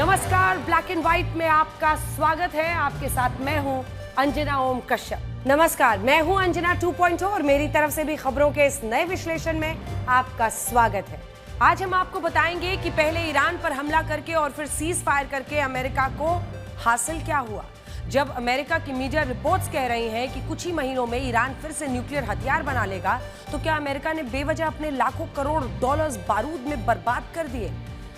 नमस्कार, black and white में आपका स्वागत है। आपके साथ मैं हूं अंजना ओम कश्यप। नमस्कार, मैं हूं अंजना 2.0 और मेरी तरफ से भी खबरों के इस नए विश्लेषण में आपका स्वागत है। आज हम आपको बताएंगे कि पहले ईरान पर हमला करके और फिर सीज फायर करके अमेरिका को हासिल क्या हुआ। जब अमेरिका की मीडिया रिपोर्ट्स कह रही हैं कि कुछ ही महीनों में ईरान फिर से न्यूक्लियर हथियार बना लेगा, तो क्या अमेरिका ने बेवजह अपने लाखों करोड़ डॉलर्स बारूद में बर्बाद कर दिए?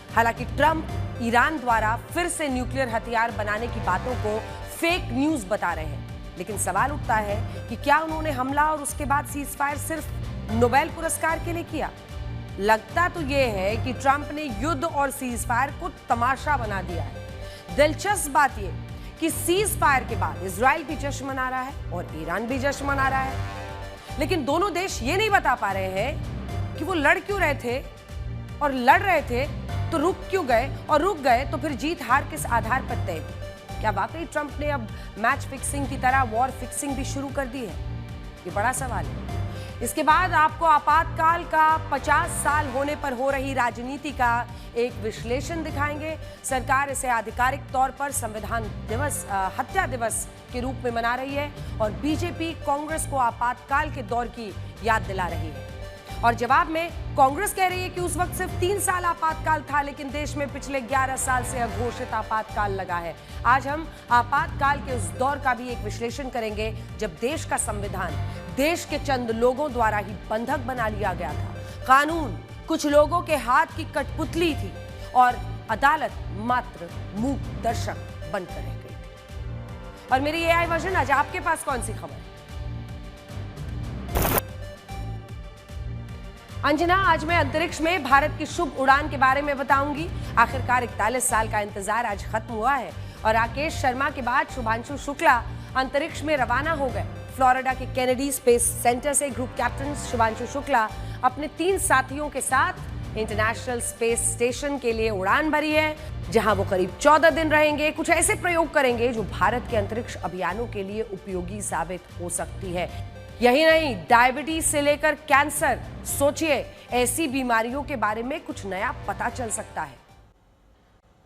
हालांकि ट्रंप ईरान द्वारा फिर से न्यूक्लियर हथियार बनाने की बातों को फेक न्यूज बता रहे हैं, लेकिन सवाल उठता है कि क्या उन्होंने हमला और उसके बाद सीज फायर सिर्फ नोबेल पुरस्कार के लिए किया? लगता तो यह है कि ट्रंप ने युद्ध और सीज फायर को तमाशा बना दिया है। दिलचस्प बात यह कि सीज फायर के बाद इजराइल भी जश्न मना रहा है और ईरान भी जश्न मना रहा है, लेकिन दोनों देश ये नहीं बता पा रहे हैं कि वो लड़ क्यों रहे थे, और लड़ रहे थे तो रुक क्यों गए, और रुक गए तो फिर जीत हार किस आधार पर तय हुई? क्या वाकई ट्रंप ने अब मैच फिक्सिंग की तरह वॉर फिक्सिंग भी शुरू कर दी है? ये बड़ा सवाल है। इसके बाद आपको आपातकाल का 50 साल होने पर हो रही राजनीति का एक विश्लेषण दिखाएंगे। सरकार इसे आधिकारिक तौर पर संविधान दिवस, हत्या दिवस के रूप में मना रही है और बीजेपी कांग्रेस को आपातकाल के दौर की याद दिला रही है। और जवाब में कांग्रेस कह रही है कि उस वक्त सिर्फ 3 साल आपातकाल था, लेकिन देश में पिछले 11 साल से अघोषित आपातकाल लगा है। आज हम आपातकाल के उस दौर का भी एक विश्लेषण करेंगे जब देश का संविधान देश के चंद लोगों द्वारा ही बंधक बना लिया गया था। कानून कुछ लोगों के हाथ की कठपुतली थी और अदालत मात्र मूक दर्शक बनकर रह गई थी। और मेरी एआई वर्जन आज आपके पास कौन सी खबर है? अंजना, आज मैं अंतरिक्ष में भारत की शुभ उड़ान के बारे में बताऊंगी। आखिरकार 41 साल का इंतजार आज खत्म हुआ है और राकेश शर्मा के बाद शुभांशु शुक्ला अंतरिक्ष में रवाना हो गए। फ्लोरिडा के केनेडी स्पेस सेंटर से ग्रुप कैप्टन शुभांशु शुक्ला अपने 3 साथियों के साथ इंटरनेशनल स्पेस स्टेशन के लिए उड़ान भरी है, जहां वो करीब 14 दिन रहेंगे। कुछ ऐसे प्रयोग करेंगे जो भारत के अंतरिक्ष अभियानों के लिए उपयोगी साबित हो सकती है। यही नहीं, डायबिटीज से लेकर कैंसर, सोचिए ऐसी बीमारियों के बारे में कुछ नया पता चल सकता है।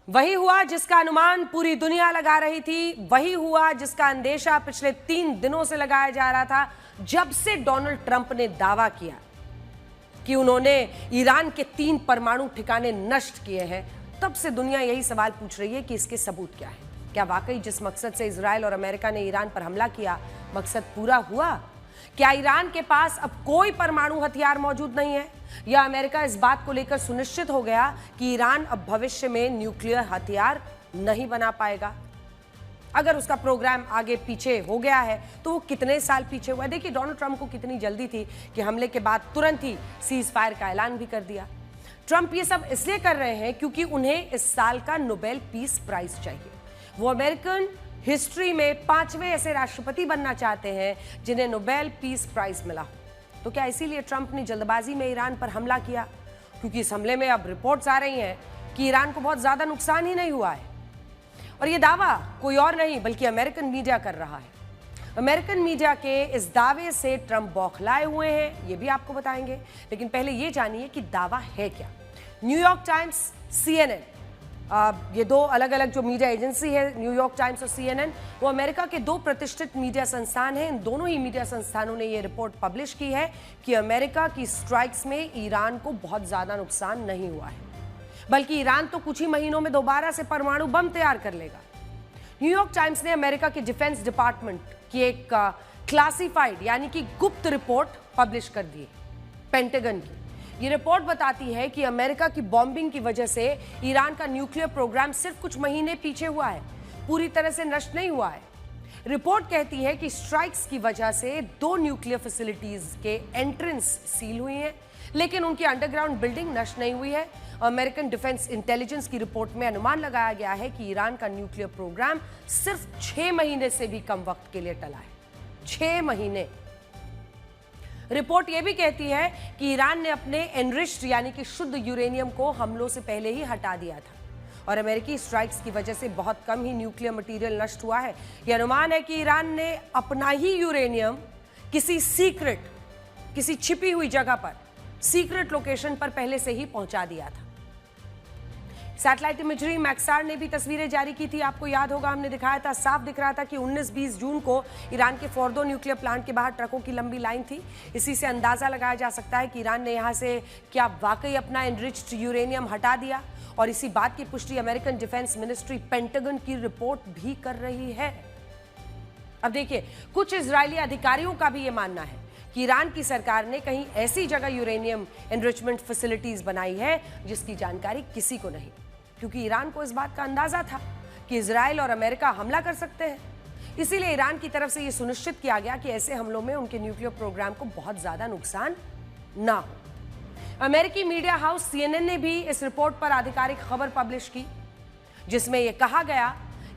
वही हुआ जिसका अनुमान पूरी दुनिया लगा रही थी, वही हुआ जिसका अंदेशा पिछले 3 दिनों से लगाया जा रहा था। जब से डोनाल्ड ट्रंप ने दावा किया कि उन्होंने ईरान के 3 परमाणु ठिकाने नष्ट किए हैं, तब से दुनिया यही सवाल पूछ रही है कि इसके सबूत क्या है। क्या वाकई जिस मकसद से इजराइल और अमेरिका ने ईरान पर हमला किया, मकसद पूरा हुआ? क्या ईरान के पास अब कोई परमाणु हथियार मौजूद नहीं है, या अमेरिका इस बात को लेकर सुनिश्चित हो गया कि ईरान अब भविष्य में न्यूक्लियर हथियार नहीं बना पाएगा? अगर उसका प्रोग्राम आगे पीछे हो गया है तो वो कितने साल पीछे हुआ है? देखिए, डोनाल्ड ट्रंप को कितनी जल्दी थी कि हमले के बाद तुरंत ही सीज फायर का ऐलान भी कर दिया। ट्रंप ये सब इसलिए कर रहे हैं क्योंकि उन्हें इस साल का नोबेल पीस प्राइज चाहिए। वो अमेरिकन हिस्ट्री में 5वें ऐसे राष्ट्रपति बनना चाहते हैं जिन्हें नोबेल पीस प्राइज मिला। तो क्या इसीलिए ट्रंप ने जल्दबाजी में ईरान पर हमला किया? क्योंकि इस हमले में अब रिपोर्ट्स आ रही हैं कि ईरान को बहुत ज्यादा नुकसान ही नहीं हुआ है, और यह दावा कोई और नहीं बल्कि अमेरिकन मीडिया कर रहा है। अमेरिकन मीडिया के इस दावे से ट्रंप बौखलाए हुए हैं, ये भी आपको बताएंगे, लेकिन पहले ये जानिए कि दावा है क्या। न्यूयॉर्क टाइम्स, CNN, ये 2 अलग अलग जो मीडिया एजेंसी है, न्यूयॉर्क टाइम्स और CNN, वो अमेरिका के 2 प्रतिष्ठित मीडिया संस्थान हैं। इन दोनों ही मीडिया संस्थानों ने ये रिपोर्ट पब्लिश की है कि अमेरिका की स्ट्राइक्स में ईरान को बहुत ज्यादा नुकसान नहीं हुआ है, बल्कि ईरान तो कुछ ही महीनों में दोबारा से परमाणु बम तैयार कर लेगा। न्यूयॉर्क टाइम्स ने अमेरिका के डिफेंस डिपार्टमेंट की एक क्लासिफाइड यानी कि गुप्त रिपोर्ट पब्लिश कर दी, पेंटागन की। ये रिपोर्ट बताती है कि अमेरिका की बॉम्बिंग की वजह से ईरान का न्यूक्लियर प्रोग्राम सिर्फ कुछ महीने पीछे हुआ है, पूरी तरह से नष्ट नहीं हुआ है। रिपोर्ट कहती है कि स्ट्राइक्स की वजह से 2 न्यूक्लियर फैसिलिटीज के एंट्रेंस सील हुई हैं, लेकिन उनकी अंडरग्राउंड बिल्डिंग नष्ट नहीं हुई है। अमेरिकन डिफेंस इंटेलिजेंस की रिपोर्ट में अनुमान लगाया गया है कि ईरान का न्यूक्लियर प्रोग्राम सिर्फ 6 महीने से भी कम वक्त के लिए टला है। 6 महीने। रिपोर्ट यह भी कहती है कि ईरान ने अपने एनरिच्ड यानी कि शुद्ध यूरेनियम को हमलों से पहले ही हटा दिया था, और अमेरिकी स्ट्राइक्स की वजह से बहुत कम ही न्यूक्लियर मटेरियल नष्ट हुआ है। यह अनुमान है कि ईरान ने अपना ही यूरेनियम किसी सीक्रेट, किसी छिपी हुई जगह पर, सीक्रेट लोकेशन पर पहले से ही पहुंचा दिया था। सैटेलाइट इमेजरी मैक्सार ने भी तस्वीरें जारी की थी, आपको याद होगा, हमने दिखाया था, साफ दिख रहा था कि 19-20 जून को ईरान के फोर्दो न्यूक्लियर प्लांट के बाहर ट्रकों की लंबी लाइन थी। इसी से अंदाजा लगाया जा सकता है कि ईरान ने यहां से क्या वाकई अपना एनरिच्ड यूरेनियम हटा दिया, और इसी बात की पुष्टि अमेरिकन डिफेंस मिनिस्ट्री पेंटागन की रिपोर्ट भी कर रही है। अब देखिए, कुछ इजरायली अधिकारियों का भी यह मानना है कि ईरान की सरकार ने कहीं ऐसी जगह यूरेनियम एनरिचमेंट फैसिलिटीज बनाई है जिसकी जानकारी किसी को नहीं, क्योंकि ईरान को इस बात का अंदाजा था कि इजराइल और अमेरिका हमला कर सकते हैं। इसीलिए ईरान की तरफ से यह सुनिश्चित किया गया कि ऐसे हमलों में उनके न्यूक्लियर प्रोग्राम को बहुत ज्यादा नुकसान ना हो। अमेरिकी मीडिया हाउस CNN ने भी इस रिपोर्ट पर आधिकारिक खबर पब्लिश की, जिसमें यह कहा गया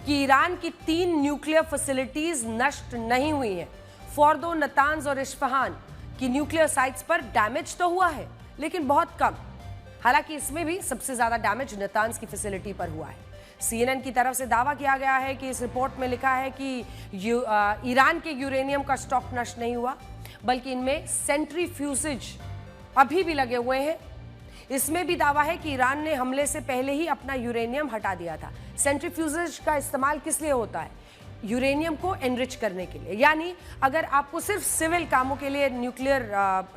कि ईरान की 3 न्यूक्लियर फैसिलिटीज नष्ट नहीं हुई हैं। फोर्दो, नतांज और इस्फहान की न्यूक्लियर साइट्स पर डैमेज तो हुआ है, लेकिन बहुत कम। हालांकि इसमें भी सबसे ज्यादा डैमेज नतांज की फैसिलिटी पर हुआ है। CNN की तरफ से दावा किया गया है कि इस रिपोर्ट में लिखा है कि ईरान के यूरेनियम का स्टॉक नष्ट नहीं हुआ, बल्कि इनमें सेंट्रीफ्यूजेज अभी भी लगे हुए हैं। इसमें भी दावा है कि ईरान ने हमले से पहले ही अपना यूरेनियम हटा दिया था। सेंट्रीफ्यूजेज का इस्तेमाल किस लिए होता है? यूरेनियम को एनरिच करने के लिए। यानी अगर आपको सिर्फ सिविल कामों के लिए न्यूक्लियर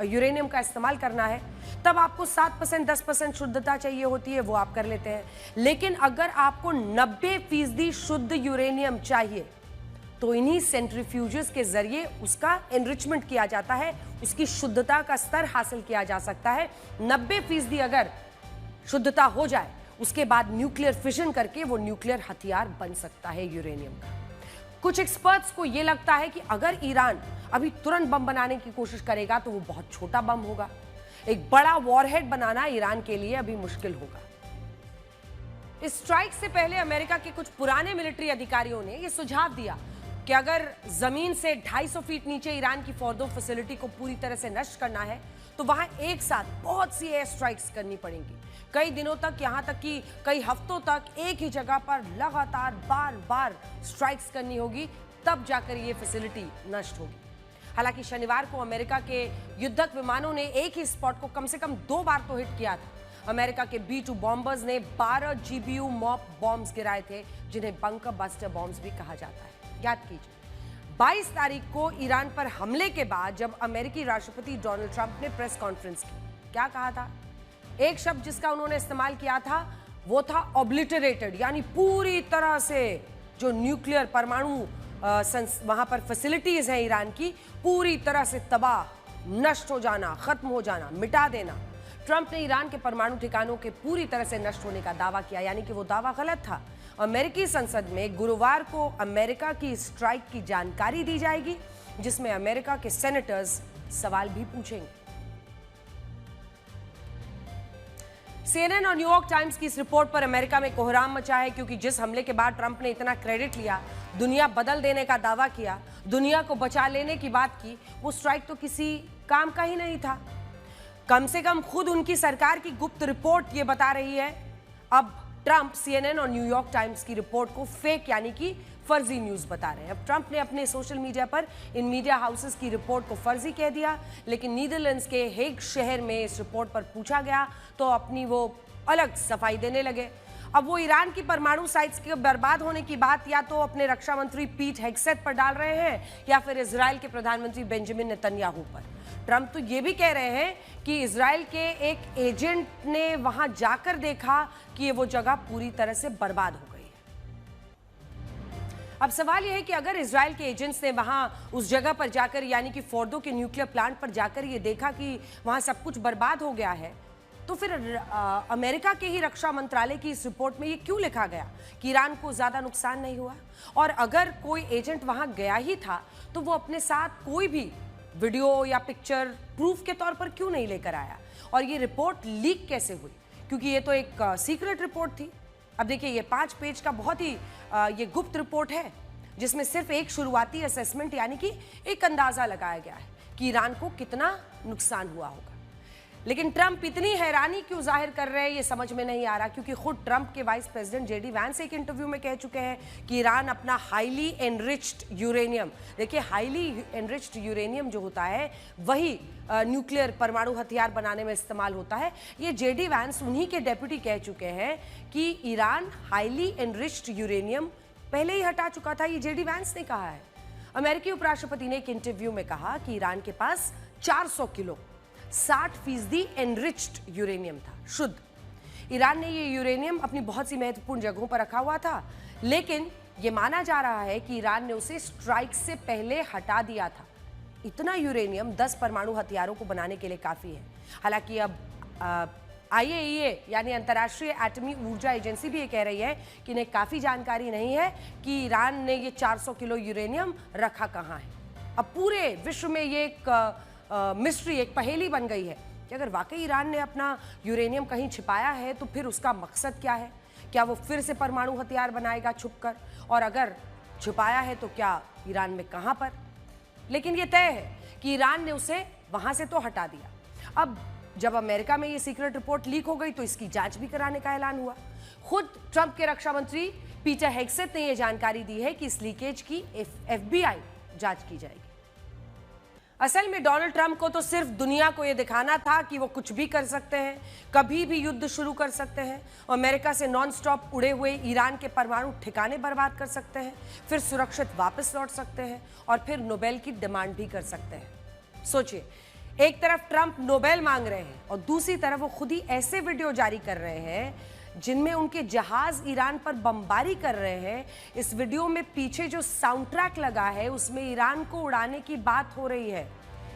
यूरेनियम का इस्तेमाल करना है, तब आपको 7% 10% शुद्धता चाहिए होती है, वो आप कर लेते हैं। लेकिन अगर आपको 90% शुद्ध यूरेनियम चाहिए, तो इन्हीं सेंट्रीफ्यूजेस के जरिए उसका एनरिचमेंट किया जाता है, उसकी शुद्धता का स्तर हासिल किया जा सकता है। 90% अगर शुद्धता हो जाए, उसके बाद न्यूक्लियर फिशन करके वो न्यूक्लियर हथियार बन सकता है यूरेनियम का। कुछ एक्सपर्ट्स को यह लगता है कि अगर ईरान अभी तुरंत बम बनाने की कोशिश करेगा तो वो बहुत छोटा बम होगा। एक बड़ा वॉरहेड बनाना ईरान के लिए अभी मुश्किल होगा। इस स्ट्राइक से पहले अमेरिका के कुछ पुराने मिलिट्री अधिकारियों ने यह सुझाव दिया कि अगर जमीन से 250 फीट नीचे ईरान की फोर्दो फैसिलिटी को पूरी तरह से नष्ट करना है, तो वहां एक साथ बहुत सी एयर स्ट्राइक्स करनी पड़ेंगी, कई दिनों तक, यहां तक कि कई हफ्तों तक एक ही जगह पर लगातार बार-बार स्ट्राइक्स करनी होगी, तब जाकर यह फैसिलिटी नष्ट होगी। हालांकि शनिवार को अमेरिका के युद्धक विमानों ने एक ही स्पॉट को कम से कम 2 बार तो हिट किया था। अमेरिका के B-2 बॉम्बर्स ने 12 GBU मॉप बॉम्ब्स गिराए थे, जिन्हें बंकर बस्टर बॉम्ब्स भी कहा जाता है। याद कीजिए, 22 तारीख को ईरान पर हमले के बाद जब अमेरिकी राष्ट्रपति डोनाल्ड ट्रंप ने प्रेस कॉन्फ्रेंस की, क्या कहा था? एक शब्द जिसका उन्होंने इस्तेमाल किया था वो था ऑब्लिटरेटेड, यानी पूरी तरह से जो न्यूक्लियर परमाणु वहां पर फैसिलिटीज हैं ईरान की, पूरी तरह से तबाह, नष्ट हो जाना, खत्म हो जाना, मिटा देना। ट्रंप ने ईरान के परमाणु ठिकानों के पूरी तरह से नष्ट होने का दावा किया, यानी कि वो दावा गलत था। अमेरिकी संसद में गुरुवार को अमेरिका की स्ट्राइक की जानकारी दी जाएगी, जिसमें अमेरिका के सेनेटर्स सवाल भी पूछेंगे। CNN और न्यूयॉर्क टाइम्स की इस रिपोर्ट पर अमेरिका में कोहराम मचा है, क्योंकि जिस हमले के बाद ट्रंप ने इतना क्रेडिट लिया, दुनिया बदल देने का दावा किया, दुनिया को बचा लेने की बात की, वो स्ट्राइक तो किसी काम का ही नहीं था। कम से कम खुद उनकी सरकार की गुप्त रिपोर्ट ये बता रही है। अब ट्रंप CNN और न्यूयॉर्क टाइम्स की रिपोर्ट को फेक, यानी कि फर्जी न्यूज बता रहे हैं। अब ट्रंप ने अपने सोशल मीडिया पर इन मीडिया हाउसेस की रिपोर्ट को फर्जी कह दिया, लेकिन नीदरलैंड्स के हेग शहर में इस रिपोर्ट पर पूछा गया तो अपनी वो अलग सफाई देने लगे। अब वो ईरान की परमाणु साइट्स के बर्बाद होने की बात या तो अपने रक्षा मंत्री पीट हेगसेथ पर डाल रहे हैं या फिर इजराइल के प्रधानमंत्री बेंजामिन नेतन्याहू पर। ट्रंप तो ये भी कह रहे हैं कि इजराइल के एक एजेंट ने वहां जाकर देखा कि ये वो जगह पूरी तरह से बर्बाद हो गई है। अब सवाल यह है कि अगर इजराइल के एजेंट्स ने वहां उस जगह पर जाकर, यानी कि फोर्दो के न्यूक्लियर प्लांट पर जाकर ये देखा कि वहां सब कुछ बर्बाद हो गया है, तो फिर अमेरिका के ही रक्षा मंत्रालय की इस रिपोर्ट में ये क्यों लिखा गया कि ईरान को ज्यादा नुकसान नहीं हुआ? और अगर कोई एजेंट वहां गया ही था तो वो अपने साथ कोई भी वीडियो या पिक्चर प्रूफ के तौर पर क्यों नहीं लेकर आया? और ये रिपोर्ट लीक कैसे हुई? क्योंकि ये तो एक सीक्रेट रिपोर्ट थी। अब देखिए, ये 5 पेज का बहुत ही ये गुप्त रिपोर्ट है, जिसमें सिर्फ एक शुरुआती असेसमेंट, यानी कि एक अंदाजा लगाया गया है कि ईरान को कितना नुकसान हुआ होगा। लेकिन ट्रंप इतनी हैरानी क्यों जाहिर कर रहे हैं ये समझ में नहीं आ रहा, क्योंकि खुद ट्रंप के वाइस प्रेसिडेंट जेडी वैंस एक इंटरव्यू में कह चुके हैं कि ईरान अपना हाईली एनरिच्ड यूरेनियम, देखिए हाईली एनरिच्ड यूरेनियम जो होता है वही न्यूक्लियर परमाणु हथियार बनाने में इस्तेमाल होता है। ये जेडी वैंस उन्हीं के डेप्यूटी कह चुके हैं कि ईरान हाईली एनरिच्ड यूरेनियम पहले ही हटा चुका था। ये जेडी वैंस ने कहा है। अमेरिकी उपराष्ट्रपति ने एक इंटरव्यू में कहा कि ईरान के पास 400 किलो 60% एनरिच्ड यूरेनियम था, शुद्ध। ईरान ने ये यूरेनियम अपनी बहुत सी महत्वपूर्ण जगहों पर रखा हुआ था, लेकिन ये माना जा रहा है कि ईरान ने उसे स्ट्राइक से पहले हटा दिया था। इतना यूरेनियम 10 परमाणु हथियारों को बनाने के लिए काफी है। हालांकि अब IAEA यानी अंतर्राष्ट्रीय एटमी ऊर्जा एजेंसी भी ये कह रही है कि इन्हें काफी जानकारी नहीं है कि ईरान ने ये 400 किलो यूरेनियम रखा कहाँ है। अब पूरे विश्व में ये एक मिस्ट्री, एक पहेली बन गई है कि अगर वाकई ईरान ने अपना यूरेनियम कहीं छिपाया है तो फिर उसका मकसद क्या है। क्या वो फिर से परमाणु हथियार बनाएगा छुपकर, और अगर छुपाया है तो क्या ईरान में कहां पर। लेकिन ये तय है कि ईरान ने उसे वहां से तो हटा दिया। अब जब अमेरिका में ये सीक्रेट रिपोर्ट लीक हो गई तो इसकी जांच भी कराने का ऐलान हुआ। खुद ट्रंप के रक्षा मंत्री पीटर हेगसेथ ने यह जानकारी दी है कि इस लीकेज की FBI जांच की जाएगी। असल में डोनाल्ड ट्रंप को तो सिर्फ दुनिया को यह दिखाना था कि वो कुछ भी कर सकते हैं, कभी भी युद्ध शुरू कर सकते हैं, अमेरिका से नॉन स्टॉप उड़े हुए ईरान के परमाणु ठिकाने बर्बाद कर सकते हैं, फिर सुरक्षित वापस लौट सकते हैं और फिर नोबेल की डिमांड भी कर सकते हैं। सोचिए, एक तरफ ट्रंप नोबेल मांग रहे हैं और दूसरी तरफ वो खुद ही ऐसे वीडियो जारी कर रहे हैं जिनमें उनके जहाज ईरान पर बमबारी कर रहे हैं। इस वीडियो में पीछे जो साउंड ट्रैक लगा है उसमें ईरान को उड़ाने की बात हो रही है,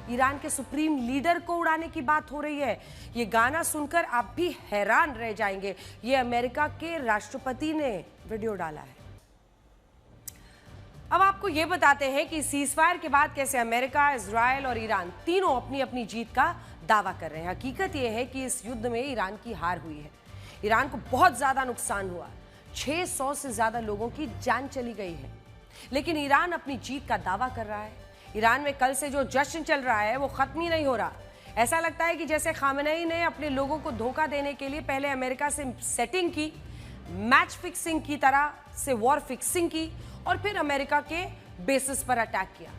ईरान के सुप्रीम लीडर को उड़ाने की बात हो रही है। ये गाना सुनकर आप भी हैरान रह जाएंगे। ये अमेरिका के राष्ट्रपति ने वीडियो डाला है। अब आपको ये बताते हैं कि सीजफायर के बाद कैसे अमेरिका, इजराइल और ईरान तीनों अपनी अपनी जीत का दावा कर रहे हैं। हकीकत यह है कि इस युद्ध में ईरान की हार हुई है। ईरान को बहुत ज्यादा नुकसान हुआ, 600 से ज्यादा लोगों की जान चली गई है, लेकिन ईरान अपनी जीत का दावा कर रहा है। ईरान में कल से जो जश्न चल रहा है वो खत्म ही नहीं हो रहा। ऐसा लगता है कि जैसे खामेनेई ने अपने लोगों को धोखा देने के लिए पहले अमेरिका से सेटिंग की, मैच फिक्सिंग की तरह से वॉर फिक्सिंग की और फिर अमेरिका के बेसिस पर अटैक किया,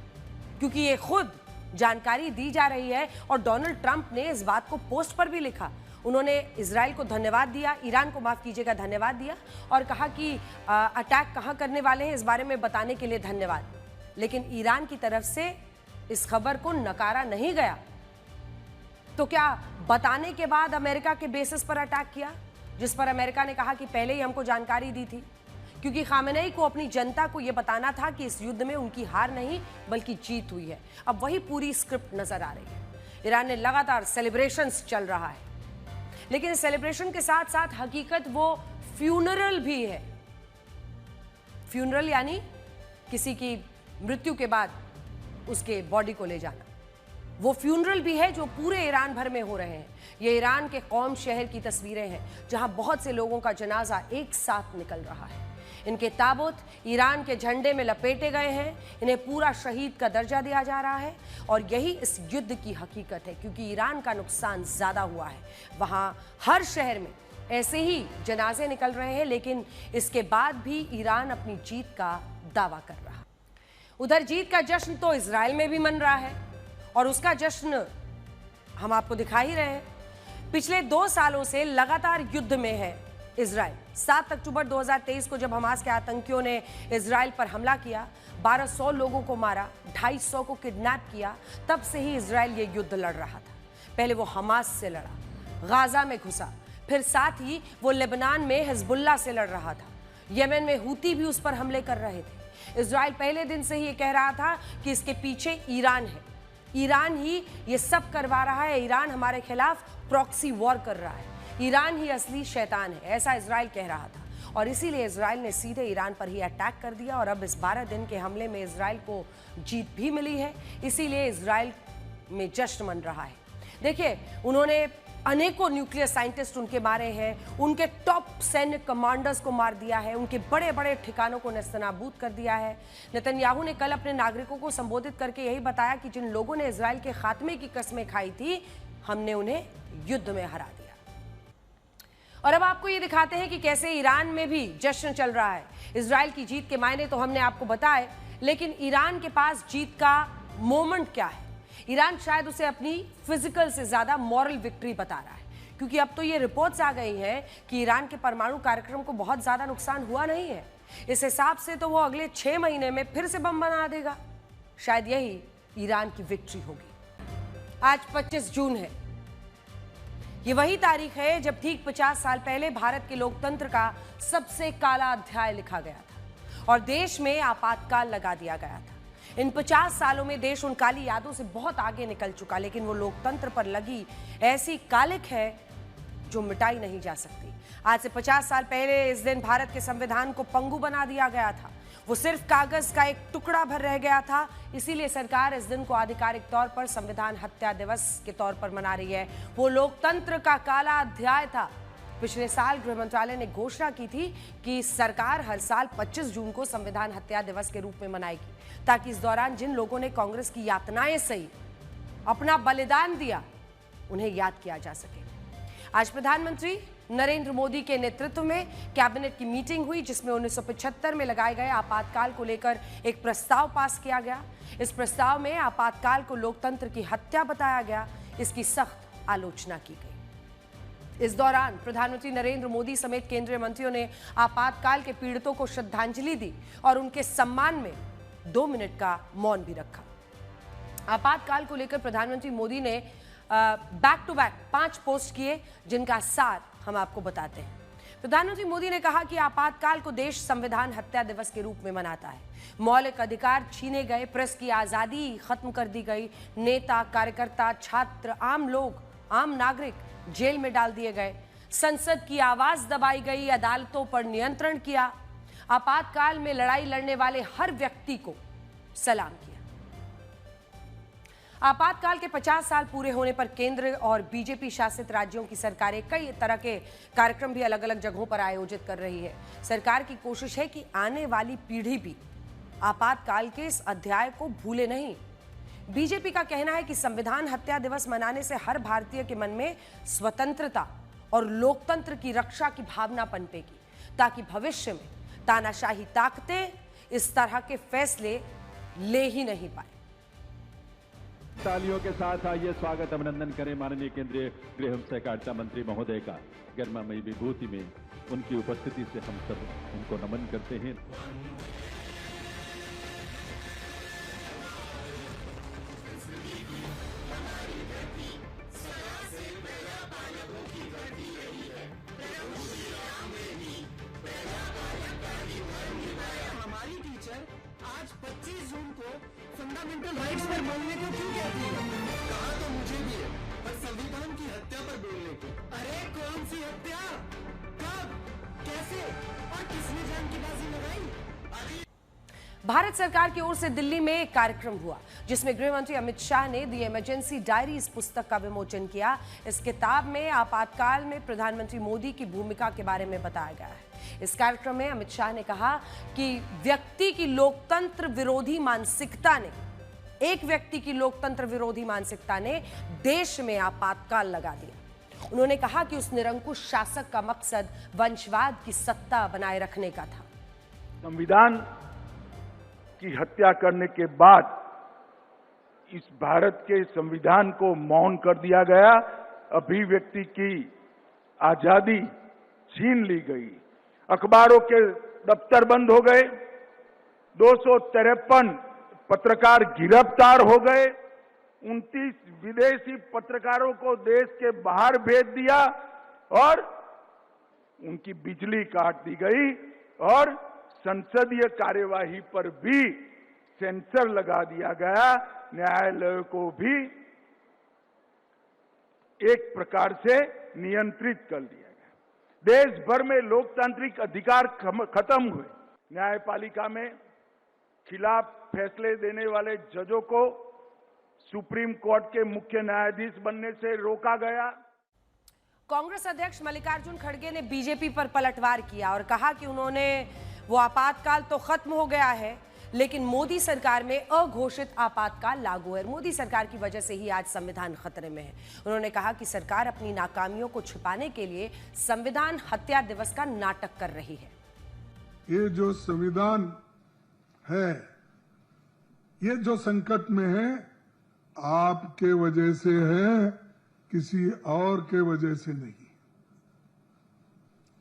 क्योंकि ये खुद जानकारी दी जा रही है और डोनाल्ड ट्रंप ने इस बात को पोस्ट पर भी लिखा। उन्होंने इजराइल को धन्यवाद दिया, ईरान को माफ कीजिएगा धन्यवाद दिया और कहा कि अटैक कहां करने वाले हैं इस बारे में बताने के लिए धन्यवाद। लेकिन ईरान की तरफ से इस खबर को नकारा नहीं गया। तो क्या बताने के बाद अमेरिका के बेसिस पर अटैक किया, जिस पर अमेरिका ने कहा कि पहले ही हमको जानकारी दी थी, क्योंकि खामेनेई को अपनी जनता को यह बताना था कि इस युद्ध में उनकी हार नहीं बल्कि जीत हुई है। अब वही पूरी स्क्रिप्ट नजर आ रही है। ईरान ने लगातार सेलिब्रेशंस चल रहा है, लेकिन सेलिब्रेशन के साथ साथ हकीकत वो फ्यूनरल भी है। फ्यूनरल यानी किसी की मृत्यु के बाद उसके बॉडी को ले जाना। वो फ्यूनरल भी है जो पूरे ईरान भर में हो रहे हैं। ये ईरान के कौम शहर की तस्वीरें हैं जहां बहुत से लोगों का जनाजा एक साथ निकल रहा है। इनके ताबूत ईरान के झंडे में लपेटे गए हैं, इन्हें पूरा शहीद का दर्जा दिया जा रहा है और यही इस युद्ध की हकीकत है। क्योंकि ईरान का नुकसान ज्यादा हुआ है, वहां हर शहर में ऐसे ही जनाजे निकल रहे हैं, लेकिन इसके बाद भी ईरान अपनी जीत का दावा कर रहा है। उधर जीत का जश्न तो इजराइल में भी मन रहा है और उसका जश्न हम आपको दिखा ही रहे हैं। पिछले 2 सालों से लगातार युद्ध में है इजराइल। 7 अक्टूबर 2023 को जब हमास के आतंकियों ने इजराइल पर हमला किया, 1200 लोगों को मारा, 250 को किडनैप किया, तब से ही इजराइल ये युद्ध लड़ रहा था। पहले वो हमास से लड़ा, गाजा में घुसा, फिर साथ ही वो लेबनान में हिजबुल्लाह से लड़ रहा था, यमन में हूती भी उस पर हमले कर रहे थे। इजराइल पहले दिन से ही ये कह रहा था कि इसके पीछे ईरान है, ईरान ही ये सब करवा रहा है, ईरान हमारे खिलाफ प्रॉक्सी वॉर कर रहा है, ईरान ही असली शैतान है, ऐसा इजराइल कह रहा था। और इसीलिए इजराइल ने सीधे ईरान पर ही अटैक कर दिया और अब इस 12 दिन के हमले में इजराइल को जीत भी मिली है। इसीलिए इजराइल में जश्न मन रहा है। देखिए, उन्होंने अनेकों न्यूक्लियर साइंटिस्ट उनके मारे हैं, उनके टॉप सैन्य कमांडर्स को मार दिया है, उनके बड़े बड़े ठिकानों को नेस्तनाबूद कर दिया है। नेतन्याहू ने कल अपने नागरिकों को संबोधित करके यही बताया कि जिन लोगों ने इजराइल के खात्मे की कस्में खाई थी हमने उन्हें युद्ध में हरा दिया। और अब आपको ये दिखाते हैं कि कैसे ईरान में भी जश्न चल रहा है। इजराइल की जीत के मायने तो हमने आपको बताए, लेकिन ईरान के पास जीत का मोमेंट क्या है? ईरान शायद उसे अपनी फिजिकल से ज्यादा मॉरल विक्ट्री बता रहा है, क्योंकि अब तो ये रिपोर्ट्स आ गई हैं कि ईरान के परमाणु कार्यक्रम को बहुत ज्यादा नुकसान हुआ नहीं है। इस हिसाब से तो वो अगले 6 महीने में फिर से बम बना देगा। शायद यही ईरान की विक्ट्री होगी। आज 25 जून है। ये वही तारीख है जब ठीक 50 साल पहले भारत के लोकतंत्र का सबसे काला अध्याय लिखा गया था और देश में आपातकाल लगा दिया गया था। इन 50 सालों में देश उन काली यादों से बहुत आगे निकल चुका, लेकिन वो लोकतंत्र पर लगी ऐसी कालिक है जो मिटाई नहीं जा सकती। आज से 50 साल पहले इस दिन भारत के संविधान को पंगु बना दिया गया था। वो सिर्फ कागज का एक टुकड़ा भर रह गया था। इसीलिए सरकार इस दिन को आधिकारिक तौर पर संविधान हत्या दिवस के तौर पर मना रही है। वो लोकतंत्र का काला अध्याय था। पिछले साल गृह मंत्रालय ने घोषणा की थी कि सरकार हर साल 25 जून को संविधान हत्या दिवस के रूप में मनाएगी, ताकि इस दौरान जिन लोगों ने कांग्रेस की यातनाएं सही, अपना बलिदान दिया, उन्हें याद किया जा सके। आज प्रधानमंत्री नरेंद्र मोदी के नेतृत्व में कैबिनेट की मीटिंग हुई, जिसमें 1975 में लगाए गए आपातकाल को लेकर एक प्रस्ताव पास किया गया। इस प्रस्ताव में आपातकाल को लोकतंत्र की हत्या बताया गया। इसकी सख्त आलोचना की गई। इस दौरान प्रधानमंत्री नरेंद्र मोदी समेत केंद्रीय मंत्रियों ने आपातकाल के पीड़ितों को श्रद्धांजलि दी और उनके सम्मान में 2 मिनट का मौन भी रखा। आपातकाल को लेकर प्रधानमंत्री मोदी ने बैक टू बैक 5 पोस्ट किए, जिनका सार हम आपको बताते हैं। प्रधानमंत्री मोदी ने कहा कि आपातकाल को देश संविधान हत्या दिवस के रूप में मनाता है। मौलिक अधिकार छीने गए, प्रेस की आजादी खत्म कर दी गई, नेता, कार्यकर्ता, छात्र, आम लोग, आम नागरिक जेल में डाल दिए गए, संसद की आवाज दबाई गई, अदालतों पर नियंत्रण किया। आपातकाल में लड़ाई लड़ने वाले हर व्यक्ति को सलाम किया। आपातकाल के 50 साल पूरे होने पर केंद्र और बीजेपी शासित राज्यों की सरकारें कई तरह के कार्यक्रम भी अलग अलग जगहों पर आयोजित कर रही है। सरकार की कोशिश है कि आने वाली पीढ़ी भी आपातकाल के इस अध्याय को भूले नहीं। बीजेपी का कहना है कि संविधान हत्या दिवस मनाने से हर भारतीय के मन में स्वतंत्रता और लोकतंत्र की रक्षा की भावना पनपेगी, ताकि भविष्य में तानाशाही ताकतें इस तरह के फैसले ले ही नहीं पाए। तालियों के साथ आइए स्वागत अभिनंदन करें माननीय केंद्रीय गृह एवं सहकारिता मंत्री महोदय का। गरिमामयी विभूति में उनकी उपस्थिति से हम सब उनको नमन करते हैं। हमारी टीचर आज 25 जून को फंडामेंटल राइट्स पर बोलने को क्यों कहती है? कहा तो मुझे भी है, पर संविधान की हत्या पर बोलने को। अरे कौन सी हत्या, कब, कैसे और किसने जान की बाजी लगाई? भारत सरकार की ओर से दिल्ली में एक कार्यक्रम हुआ, जिसमें गृह मंत्री अमित शाह ने दी इमरजेंसी डायरी इस पुस्तक का विमोचन किया। इस किताब में आपातकाल में प्रधानमंत्री मोदी की भूमिका के बारे में बताया गया है। इस कार्यक्रम में अमित शाह ने कहा कि व्यक्ति की लोकतंत्र विरोधी मानसिकता ने देश में आपातकाल लगा दिया। उन्होंने कहा कि उस निरंकुश शासक का मकसद वंशवाद की सत्ता बनाए रखने का था। संविधान की हत्या करने के बाद इस भारत के संविधान को मौन कर दिया गया, अभिव्यक्ति की आजादी छीन ली गई, अखबारों के दफ्तर बंद हो गए, 253 पत्रकार गिरफ्तार हो गए, 29 विदेशी पत्रकारों को देश के बाहर भेज दिया और उनकी बिजली काट दी गई और संसदीय कार्यवाही पर भी सेंसर लगा दिया गया। न्यायालय को भी एक प्रकार से नियंत्रित कर दिया गया। देश भर में लोकतांत्रिक अधिकार खत्म हुए। न्यायपालिका में खिलाफ फैसले देने वाले जजों को सुप्रीम कोर्ट के मुख्य न्यायाधीश बनने से रोका गया। कांग्रेस अध्यक्ष मल्लिकार्जुन खड़गे ने बीजेपी पर पलटवार किया और कहा कि वो आपातकाल तो खत्म हो गया है, लेकिन मोदी सरकार में अघोषित आपातकाल लागू है। मोदी सरकार की वजह से ही आज संविधान खतरे में है। उन्होंने कहा कि सरकार अपनी नाकामियों को छिपाने के लिए संविधान हत्या दिवस का नाटक कर रही है। ये जो संविधान है, ये जो संकट में है, आपके वजह से है, किसी और के वजह से नहीं।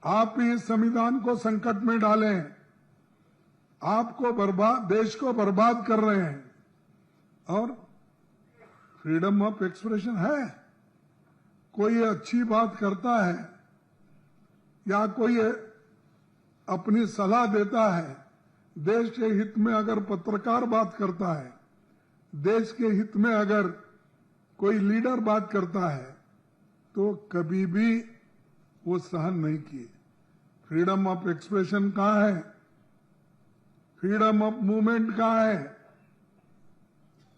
आप इस संविधान को संकट में डालें, आपको देश को बर्बाद कर रहे हैं। और फ्रीडम ऑफ एक्सप्रेशन है, कोई अच्छी बात करता है या कोई अपनी सलाह देता है, देश के हित में अगर पत्रकार बात करता है, देश के हित में अगर कोई लीडर बात करता है, तो कभी भी वो सहन नहीं किए। फ्रीडम ऑफ एक्सप्रेशन कहाँ है? फ्रीडम ऑफ मूवमेंट कहाँ है?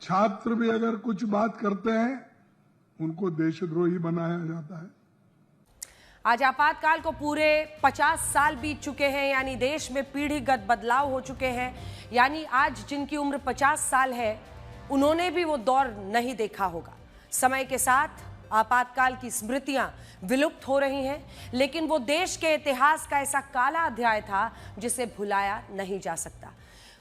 छात्र भी अगर कुछ बात करते हैं, उनको देशद्रोही बनाया जाता है। आज आपातकाल को पूरे 50 साल बीत चुके हैं, यानी देश में पीढ़ीगत बदलाव हो चुके हैं। यानी आज जिनकी उम्र 50 साल है, उन्होंने भी वो दौर नहीं देखा होगा। समय के साथ आपातकाल की स्मृतियां विलुप्त हो रही हैं, लेकिन वो देश के इतिहास का ऐसा काला अध्याय था जिसे भुलाया नहीं जा सकता।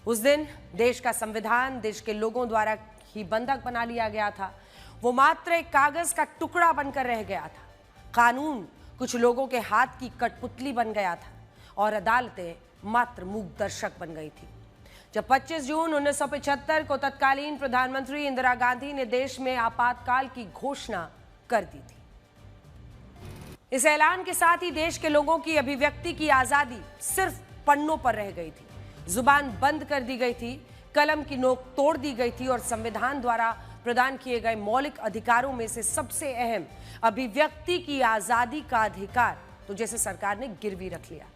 उस दिन देश का संविधान देश के लोगों द्वारा ही बंधक बना लिया गया था। वो मात्र एक कागज का टुकड़ा बनकर रह गया था। कानून कुछ लोगों के हाथ की कठपुतली बन गया था और अदालतें मात्र मूक दर्शक बन गई थी। जब 25 जून 1975 को तत्कालीन प्रधानमंत्री इंदिरा गांधी ने देश में आपातकाल की घोषणा कर दी थी, इस ऐलान के साथ ही देश के लोगों की अभिव्यक्ति की आजादी सिर्फ पन्नों पर रह गई थी। जुबान बंद कर दी गई थी, कलम की नोक तोड़ दी गई थी और संविधान द्वारा प्रदान किए गए मौलिक अधिकारों में से सबसे अहम अभिव्यक्ति की आजादी का अधिकार तो जैसे सरकार ने गिरवी रख लिया।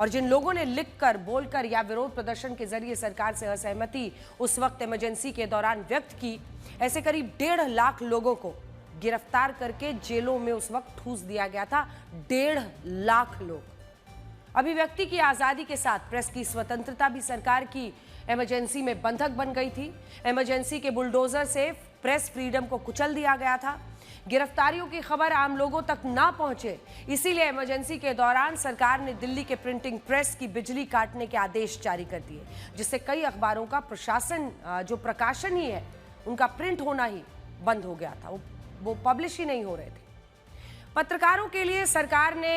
और जिन लोगों ने लिखकर, बोलकर या विरोध प्रदर्शन के जरिए सरकार से असहमति उस वक्त इमरजेंसी के दौरान व्यक्त की, ऐसे करीब 1.5 लाख लोगों को गिरफ्तार करके जेलों में उस वक्त ठूस दिया गया था। 1.5 लाख लोग। अभिव्यक्ति की आजादी के साथ प्रेस की स्वतंत्रता भी सरकार की इमरजेंसी में बंधक बन गई थी। इमरजेंसी के बुलडोजर से प्रेस फ्रीडम को कुचल दिया गया था। गिरफ्तारियों की खबर आम लोगों तक ना पहुंचे, इसीलिए इमरजेंसी के दौरान सरकार ने दिल्ली के प्रिंटिंग प्रेस की बिजली काटने के आदेश जारी कर दिए, जिससे कई अखबारों का जो प्रकाशन ही है, उनका प्रिंट होना ही बंद हो गया था। वो पब्लिश ही नहीं हो रहे थे। पत्रकारों के लिए सरकार ने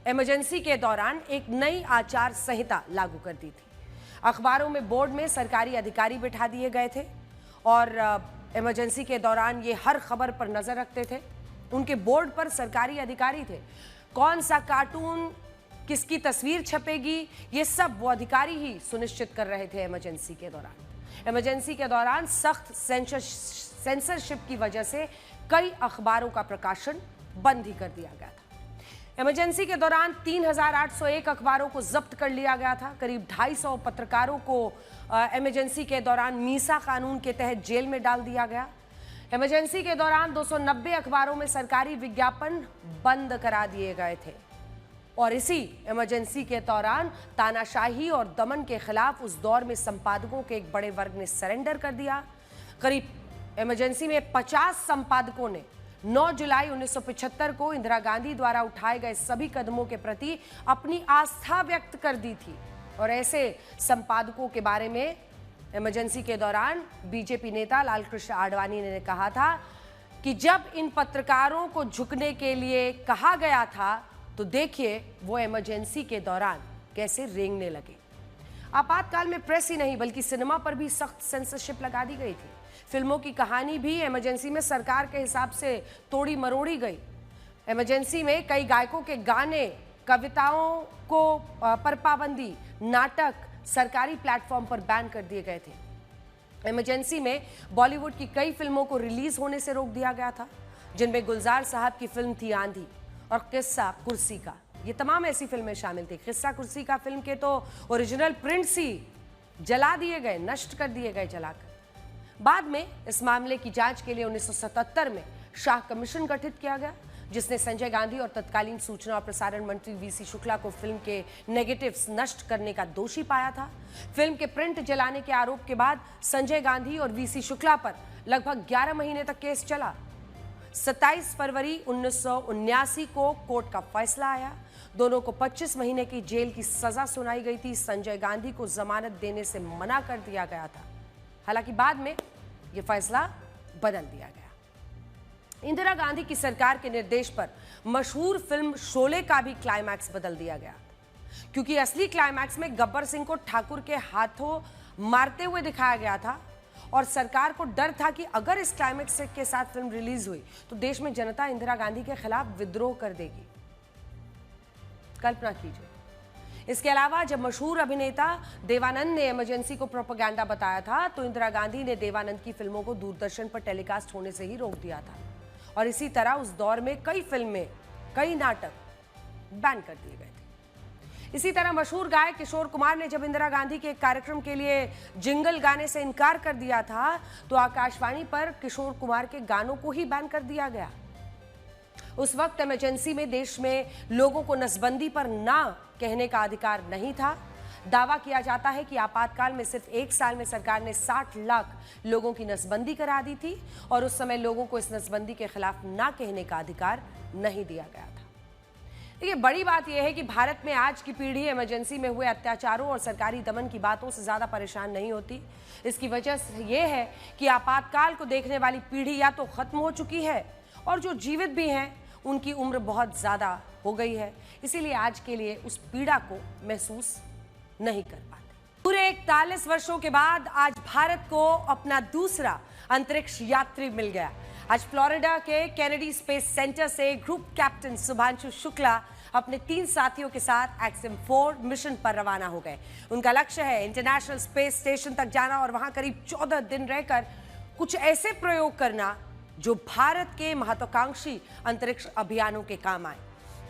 इमरजेंसी के दौरान एक नई आचार संहिता लागू कर दी थी। अखबारों में बोर्ड में सरकारी अधिकारी बिठा दिए गए थे और इमरजेंसी के दौरान ये हर खबर पर नजर रखते थे। उनके बोर्ड पर सरकारी अधिकारी थे। कौन सा कार्टून, किसकी तस्वीर छपेगी, ये सब वो अधिकारी ही सुनिश्चित कर रहे थे इमरजेंसी के दौरान। इमरजेंसी के दौरान सख्त सेंसरशिप की वजह से कई अखबारों का प्रकाशन बंद ही कर दिया गया था। इमरजेंसी के दौरान 3801 अखबारों को जब्त कर लिया गया था। करीब 250 पत्रकारों को इमरजेंसी के दौरान मीसा कानून के तहत जेल में डाल दिया गया। इमरजेंसी के दौरान 290 अखबारों में सरकारी विज्ञापन बंद करा दिए गए थे और इसी इमरजेंसी के दौरान तानाशाही और दमन के खिलाफ उस दौर में संपादकों के एक बड़े वर्ग ने सरेंडर कर दिया। करीब इमरजेंसी में 50 संपादकों ने 9 जुलाई 1975 को इंदिरा गांधी द्वारा उठाए गए सभी कदमों के प्रति अपनी आस्था व्यक्त कर दी थी। और ऐसे संपादकों के बारे में इमरजेंसी के दौरान बीजेपी नेता लालकृष्ण आडवाणी ने कहा था कि जब इन पत्रकारों को झुकने के लिए कहा गया था तो देखिए वो इमरजेंसी के दौरान कैसे रेंगने लगे। आपातकाल में प्रेस ही नहीं बल्कि सिनेमा पर भी सख्त सेंसरशिप लगा दी गई थी। फिल्मों की कहानी भी इमरजेंसी में सरकार के हिसाब से तोड़ी मरोड़ी गई। इमरजेंसी में कई गायकों के गाने, कविताओं को पर पाबंदी, नाटक सरकारी प्लेटफॉर्म पर बैन कर दिए गए थे। इमरजेंसी में बॉलीवुड की कई फिल्मों को रिलीज होने से रोक दिया गया था, जिनमें गुलजार साहब की फिल्म थी आंधी और किस्सा कुर्सी का। ये तमाम ऐसी फिल्में शामिल थी। किस्सा कुर्सी का फिल्म के तो ओरिजिनल प्रिंट्स ही जला दिए गए, नष्ट कर दिए गए जलाकर। बाद में इस मामले की जांच के लिए 1977 में शाह कमीशन गठित किया गया। जिसने संजय गांधी और तत्कालीन सूचना और प्रसारण मंत्री वीसी शुक्ला को फिल्म के नेगेटिव्स नष्ट करने का दोषी पाया था। फिल्म के प्रिंट जलाने के आरोप के बाद संजय गांधी और वीसी शुक्ला पर लगभग 11 महीने तक केस चला। 27 फरवरी 1979 को कोर्ट का फैसला आया। दोनों को 25 महीने की जेल की सजा सुनाई गई थी। संजय गांधी को जमानत देने से मना कर दिया गया था। हालांकि बाद में यह फैसला बदल दिया गया। इंदिरा गांधी की सरकार के निर्देश पर मशहूर फिल्म शोले का भी क्लाइमैक्स बदल दिया गया, क्योंकि असली क्लाइमैक्स में गब्बर सिंह को ठाकुर के हाथों मारते हुए दिखाया गया था और सरकार को डर था कि अगर इस क्लाइमैक्स के साथ फिल्म रिलीज हुई तो देश में जनता इंदिरा गांधी के खिलाफ विद्रोह कर देगी। कल्पना कीजिए। इसके अलावा जब मशहूर अभिनेता देवानंद ने इमरजेंसी को प्रोपेगेंडा बताया था तो इंदिरा गांधी ने देवानंद की फिल्मों को दूरदर्शन पर टेलीकास्ट होने से ही रोक दिया था और इसी तरह उस दौर में कई फिल्में, कई नाटक बैन कर दिए गए थे। इसी तरह मशहूर गायक किशोर कुमार ने जब इंदिरा गांधी के एक कार्यक्रम के लिए जिंगल गाने से इनकार कर दिया था तो आकाशवाणी पर किशोर कुमार के गानों को ही बैन कर दिया गया। उस वक्त इमरजेंसी में देश में लोगों को नसबंदी पर ना कहने का अधिकार नहीं था। दावा किया जाता है कि आपातकाल में सिर्फ 1 साल में सरकार ने 60 लाख लोगों की नसबंदी करा दी थी और उस समय लोगों को इस नसबंदी के खिलाफ ना कहने का अधिकार नहीं दिया गया था। देखिए, बड़ी बात यह है कि भारत में आज की पीढ़ी इमरजेंसी में हुए अत्याचारों और सरकारी दमन की बातों से ज्यादा परेशान नहीं होती। इसकी वजह यह है कि आपातकाल को देखने वाली पीढ़ी या तो खत्म हो चुकी है और जो जीवित भी हैं उनकी उम्र बहुत ज्यादा हो गई है, इसीलिए आज के लिए उस पीड़ा को महसूस नहीं कर पाते। पूरे 41 वर्षों के बाद आज भारत को अपना दूसरा अंतरिक्ष यात्री मिल गया। आज फ्लोरिडा के केनेडी स्पेस सेंटर से ग्रुप कैप्टन शुभांशु शुक्ला अपने 3 साथियों के साथ एक्सएम 4 मिशन पर रवाना हो गए। उनका लक्ष्य है इंटरनेशनल स्पेस स्टेशन तक जाना और वहां करीब 14 दिन रहकर कुछ ऐसे प्रयोग करना जो भारत के महत्वाकांक्षी अंतरिक्ष अभियानों के काम आए।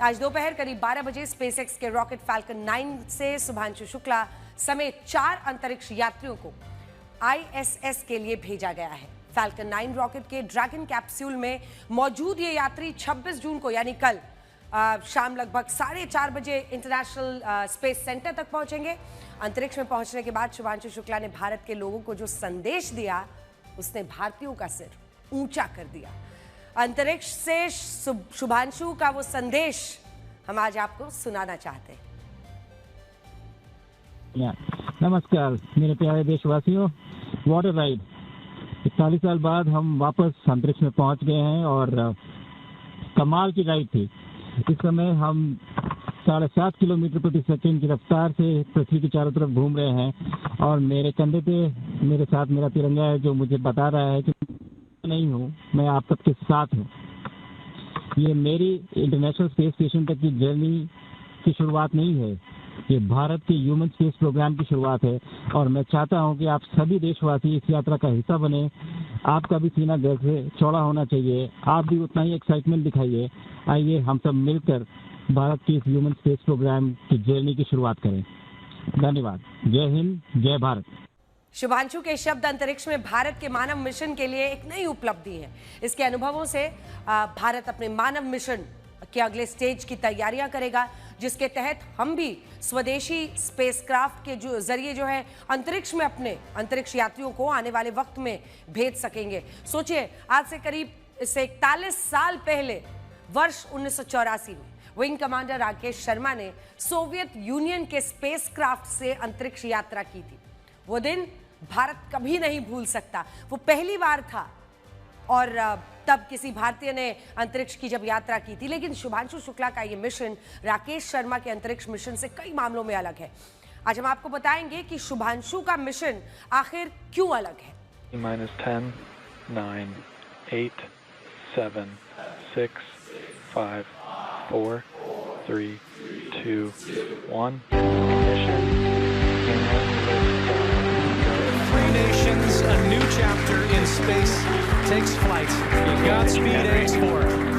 आज दोपहर करीब 12 बजे स्पेसएक्स के रॉकेट फैल्कन 9 से शुभांशु शुक्ला समेत 4 अंतरिक्ष यात्रियों को ISS के लिए भेजा गया है। फैल्कन 9 रॉकेट के ड्रैगन कैप्सूल में मौजूद ये यात्री 26 जून को यानी कल शाम लगभग 4:30 बजे इंटरनेशनल स्पेस सेंटर तक पहुंचेंगे। अंतरिक्ष में पहुंचने के बाद शुभांशु शुक्ला ने भारत के लोगों को जो संदेश दिया उसने भारतीयों का सिर ऊंचा कर दिया। अंतरिक्ष से शुभांशु का वो संदेश हम आज आपको सुनाना चाहते हैं। नमस्कार मेरे प्यारे देशवासियों, वाटर राइड 41 साल बाद हम वापस अंतरिक्ष में पहुंच गए हैं और कमाल की राइड थी। इस समय हम 7.5 किलोमीटर प्रति सेकंड की रफ्तार से पृथ्वी के चारों तरफ घूम रहे हैं और मेरे कंधे पे मेरे साथ मेरा तिरंगा है जो मुझे बता रहा है कि नहीं हूँ, मैं आप सबके साथ हूँ। ये मेरी इंटरनेशनल स्पेस स्टेशन तक की जर्नी की शुरुआत नहीं है, ये भारत के ह्यूमन स्पेस प्रोग्राम की शुरुआत है और मैं चाहता हूँ कि आप सभी देशवासी इस यात्रा का हिस्सा बने। आपका भी सीना गर्व से चौड़ा होना चाहिए, आप भी उतना ही एक्साइटमेंट दिखाइए। आइए हम सब मिलकर भारत के इस ह्यूमन स्पेस प्रोग्राम की जर्नी की शुरुआत करें। धन्यवाद। जय हिंद, जय भारत। शुभांशु के शब्द अंतरिक्ष में भारत के मानव मिशन के लिए एक नई उपलब्धि है। इसके अनुभवों से भारत अपने मानव मिशन के अगले स्टेज की तैयारियां करेगा, जिसके तहत हम भी स्वदेशी स्पेसक्राफ्ट के जरिए जो है अंतरिक्ष में अपने अंतरिक्ष यात्रियों को आने वाले वक्त में भेज सकेंगे। सोचिए, आज से करीब 41 साल पहले वर्ष 1984 में विंग कमांडर राकेश शर्मा ने सोवियत यूनियन के स्पेसक्राफ्ट से अंतरिक्ष यात्रा की थी। वो दिन भारत कभी नहीं भूल सकता। वो पहली बार था और तब किसी भारतीय ने अंतरिक्ष की जब यात्रा की थी। लेकिन शुभांशु शुक्ला का ये मिशन राकेश शर्मा के अंतरिक्ष मिशन से कई मामलों में अलग है। आज हम आपको बताएंगे कि शुभांशु का मिशन आखिर क्यों अलग है। -10, 9, 8, 7, 6, 5, 4, 3, 2, 1. Free nations, a new chapter in space takes flight. Godspeed, X4.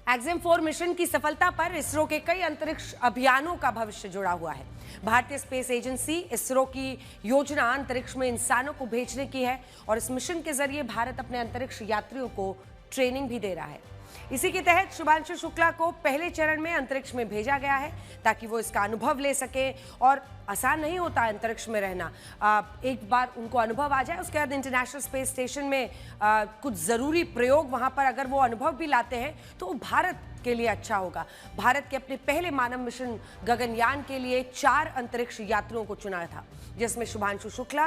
XM 4 mission की सफलता पर इसरो के कई अंतरिक्ष अभियानों का भविष्य जुड़ा हुआ है। भारतीय स्पेस एजेंसी इसरो की योजना अंतरिक्ष में इंसानों को भेजने की है और इस मिशन के जरिए भारत अपने अंतरिक्ष यात्रियों को ट्रेनिंग भी दे रहा है। इसी के तहत शुभांशु शुक्ला को पहले चरण में अंतरिक्ष में भेजा गया है ताकि वो इसका अनुभव ले सके। और आसान नहीं होता है अंतरिक्ष में रहना, एक बार उनको अनुभव आ जाए उसके बाद इंटरनेशनल स्पेस स्टेशन में कुछ ज़रूरी प्रयोग वहाँ पर अगर वो अनुभव भी लाते हैं तो भारत के लिए अच्छा होगा। भारत के अपने पहले मानव मिशन गगनयान के लिए 4 अंतरिक्ष यात्रियों को चुना था, जिसमें शुभांशु शुक्ला,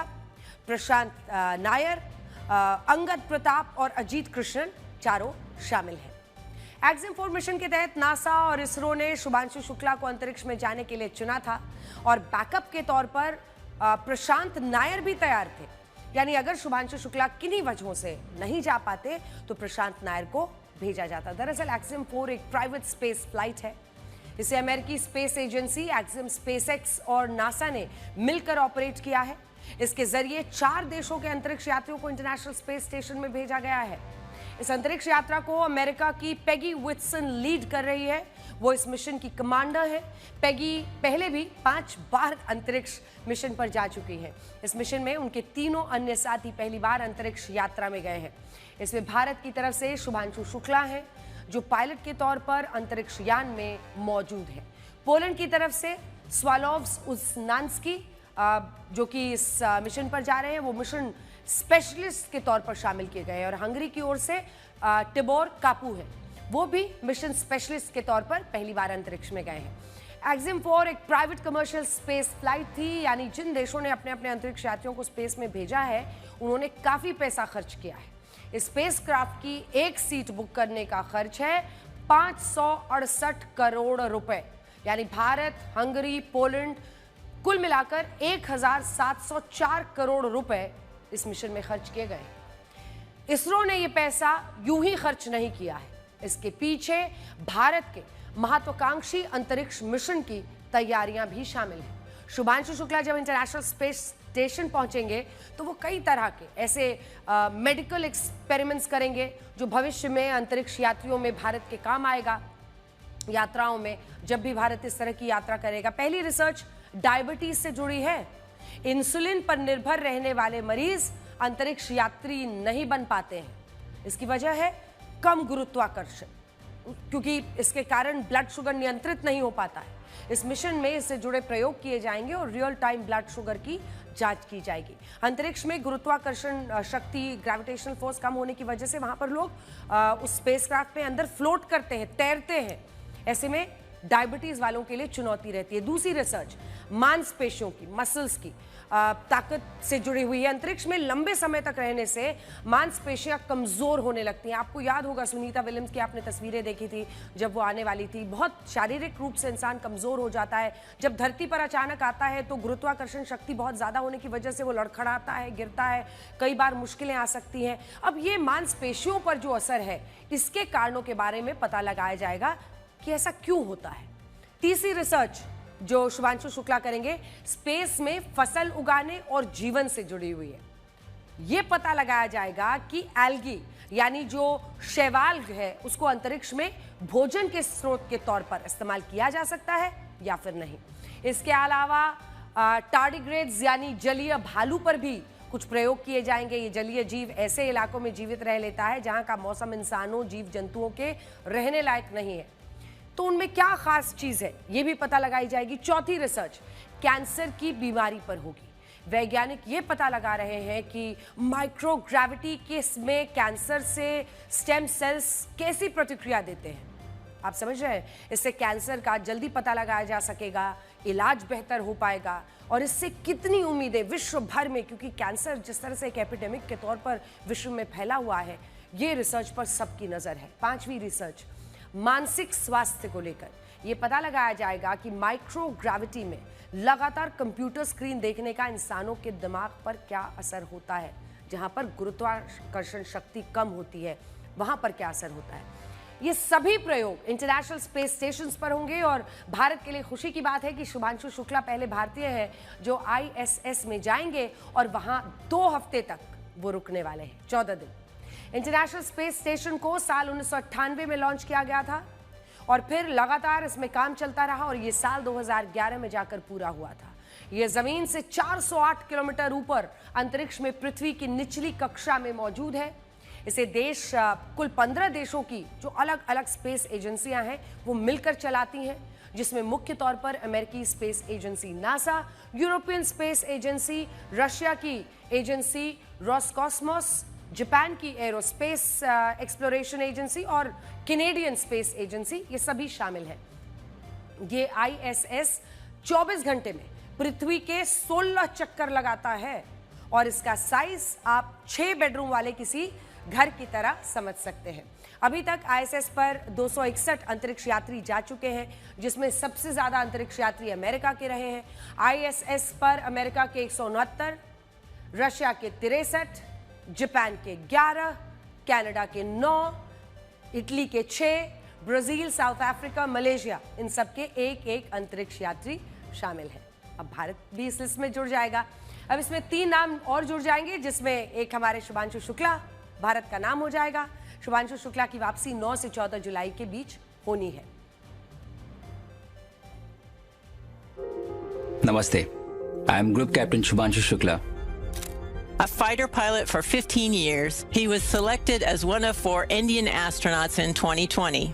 प्रशांत नायर, अंगद प्रताप और अजीत कृष्णन चारों शामिल हैं। एक्सएम 4 मिशन के तहत नासा और इसरो ने शुभांशु शुक्ला को अंतरिक्ष में जाने के लिए चुना था और बैकअप के तौर पर प्रशांत नायर भी तैयार थे। यानी अगर शुभांशु शुक्ला किन्हीं वजहों से नहीं जा पाते तो प्रशांत नायर को भेजा जाता। दरअसल एक्सएम 4 एक प्राइवेट स्पेस फ्लाइट है। इसे अमेरिकी स्पेस एजेंसी एक्सएम स्पेसएक्स और नासा ने मिलकर ऑपरेट किया है। इसके जरिए 4 देशों के अंतरिक्ष यात्रियों को इंटरनेशनल स्पेस स्टेशन में भेजा गया है। इस अंतरिक्ष यात्रा को अमेरिका की पेगी विट्सन लीड कर रही है। वो इस मिशन की कमांडर है। पेगी पहले भी 5 बार अंतरिक्ष मिशन पर जा चुकी है। इस मिशन में उनके तीनों अन्य साथी पहली बार अंतरिक्ष यात्रा में गए हैं। इसमें भारत की तरफ से शुभांशु शुक्ला हैं जो पायलट के तौर पर अंतरिक्ष यान में मौजूद है। पोलैंड की तरफ से स्वालोव्स उस्नान्स्की जो कि इस मिशन पर जा रहे हैं, वो मिशन स्पेशलिस्ट के तौर पर शामिल किए गए हैं। और हंगरी की ओर से टिबोर कापू है, वो भी मिशन स्पेशलिस्ट के तौर पर पहली बार अंतरिक्ष में गए हैं। एक्सएम 4 एक प्राइवेट कमर्शियल स्पेस फ्लाइट थी, यानी जिन देशों ने अपने अपने अंतरिक्ष यात्रियों को स्पेस में भेजा है उन्होंने काफी पैसा खर्च किया है। इस स्पेसक्राफ्ट की एक सीट बुक करने का खर्च है 568 करोड़ रुपए। यानी भारत, हंगरी, पोलैंड कुल मिलाकर 1704 करोड़ रुपए इस मिशन में खर्च किए गए। इसरो ने यह पैसा यूं ही खर्च नहीं किया है। इसके पीछे भारत के महत्वाकांक्षी अंतरिक्ष मिशन की तैयारियां भी शामिल हैं। शुभांशु शुक्ला जब इंटरनेशनल स्पेस स्टेशन पहुंचेंगे तो वो कई तरह के ऐसे मेडिकल एक्सपेरिमेंट्स करेंगे जो भविष्य में अंतरिक्ष यात्रियों में भारत के काम आएगा। यात्राओं में जब भी भारत इस तरह की यात्रा करेगा। पहली रिसर्च डायबिटीज से जुड़ी है। इंसुलिन पर निर्भर रहने वाले मरीज अंतरिक्ष यात्री नहीं बन पाते हैं। इसकी वजह है कम गुरुत्वाकर्षण, क्योंकि इसके कारण ब्लड शुगर नियंत्रित नहीं हो पाता है। इस मिशन में इससे जुड़े प्रयोग किए जाएंगे और रियल टाइम ब्लड शुगर की जांच की जाएगी। अंतरिक्ष में गुरुत्वाकर्षण शक्ति, ग्रेविटेशनल फोर्स कम होने की वजह से वहां पर लोग उस स्पेसक्राफ्ट में अंदर फ्लोट करते हैं, तैरते हैं। ऐसे में डायबिटीज वालों के लिए चुनौती रहती है। दूसरी रिसर्च मांसपेशियों की, मसल्स की ताकत से जुड़ी हुई है। अंतरिक्ष में लंबे समय तक रहने से मांसपेशियां कमजोर होने लगती हैं। आपको याद होगा सुनीता विलियम्स की आपने तस्वीरें देखी थी जब वो आने वाली थी। बहुत शारीरिक रूप से इंसान कमजोर हो जाता है। जब धरती पर अचानक आता है तो गुरुत्वाकर्षण शक्ति बहुत ज्यादा होने की वजह से वो लड़खड़ाता है, गिरता है, कई बार मुश्किलें आ सकती हैं। अब ये मांसपेशियों पर जो असर है, इसके कारणों के बारे में पता लगाया जाएगा कि ऐसा क्यों होता है। तीसरी रिसर्च जो शुभांशु शुक्ला करेंगे स्पेस में फसल उगाने और जीवन से जुड़ी हुई है। यह पता लगाया जाएगा कि एल्गी यानी जो शैवाल है उसको अंतरिक्ष में भोजन के स्रोत के तौर पर इस्तेमाल किया जा सकता है या फिर नहीं। इसके अलावा टार्डिग्रेड्स यानी जलीय भालू पर भी कुछ प्रयोग किए जाएंगे। ये जलीय जीव ऐसे इलाकों में जीवित रह लेता है जहां का मौसम इंसानों, जीव जंतुओं के रहने लायक नहीं है, तो उनमें क्या खास चीज है ये भी पता लगाई जाएगी। चौथी रिसर्च कैंसर की बीमारी पर होगी। वैज्ञानिक ये पता लगा रहे हैं कि माइक्रोग्रेविटी केस में कैंसर से स्टेम सेल्स कैसी प्रतिक्रिया देते हैं। आप समझ रहे हैं, इससे कैंसर का जल्दी पता लगाया जा सकेगा, इलाज बेहतर हो पाएगा और इससे कितनी उम्मीदें विश्व भर में, क्योंकि कैंसर जिस तरह से एक एपिडेमिक के तौर पर विश्व में फैला हुआ है, ये रिसर्च पर सबकी नजर है। पांचवी रिसर्च मानसिक स्वास्थ्य को लेकर यह पता लगाया जाएगा कि माइक्रोग्रेविटी में लगातार कंप्यूटर स्क्रीन देखने का इंसानों के दिमाग पर क्या असर होता है। जहां पर गुरुत्वाकर्षण शक्ति कम होती है वहां पर क्या असर होता है। ये सभी प्रयोग इंटरनेशनल स्पेस स्टेशन पर होंगे और भारत के लिए खुशी की बात है कि शुभांशु शुक्ला पहले भारतीय हैं जो ISS में जाएंगे और वहां 2 हफ्ते तक वो रुकने वाले हैं, 14 दिन। इंटरनेशनल स्पेस स्टेशन को साल 1998 में लॉन्च किया गया था। और फिर लगातार इसमें काम चलता रहा और ये साल 2011 में जाकर पूरा हुआ था। ये जमीन से 408 किलोमीटर ऊपर अंतरिक्ष में पृथ्वी की निचली कक्षा में मौजूद है। इसे देश कुल 15 देशों की जो अलग अलग स्पेस एजेंसियां हैं वो मिलकर चलाती हैं, जिसमें मुख्य तौर पर अमेरिकी space agency NASA, European space agency, Russia की एजेंसी रोसकॉस्मोस, जापान की एरोस्पेस एक्सप्लोरेशन एजेंसी और कैनेडियन स्पेस एजेंसी, ये सभी शामिल हैं। ये ISS 24 घंटे में पृथ्वी के 16 चक्कर लगाता है और इसका साइज आप 6 बेडरूम वाले किसी घर की तरह समझ सकते हैं। अभी तक ISS पर 261 अंतरिक्ष यात्री जा चुके हैं, जिसमें सबसे ज्यादा अंतरिक्ष यात्री अमेरिका के रहे हैं। ISS पर अमेरिका के 169, रशिया के 63, जापान के 11, कनाडा के 9, इटली के 6, ब्राजील, साउथ अफ्रीका, मलेशिया, इन सबके एक एक अंतरिक्ष यात्री शामिल हैं। अब भारत भी इस लिस्ट में जुड़ जाएगा। अब इसमें 3 नाम और जुड़ जाएंगे, जिसमें एक हमारे शुभांशु शुक्ला भारत का नाम हो जाएगा। शुभांशु शुक्ला की वापसी 9 से 14 जुलाई के बीच होनी है। Namaste. I am Group Captain Shubhanshu Shukla. A fighter pilot for 15 years, he was selected as one of 4 Indian astronauts in 2020.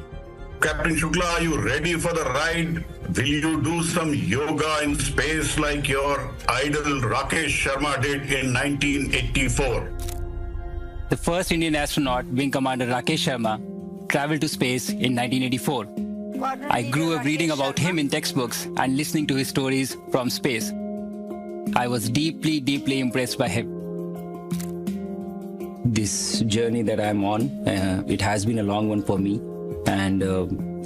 Captain Shukla, are you ready for the ride? Will you do some yoga in space like your idol Rakesh Sharma did in 1984? The first Indian astronaut, Wing Commander Rakesh Sharma, traveled to space in 1984. I grew up reading about him in textbooks and listening to his stories from space. I was deeply impressed by him. This journey that I'm on, it has been a long one for me, and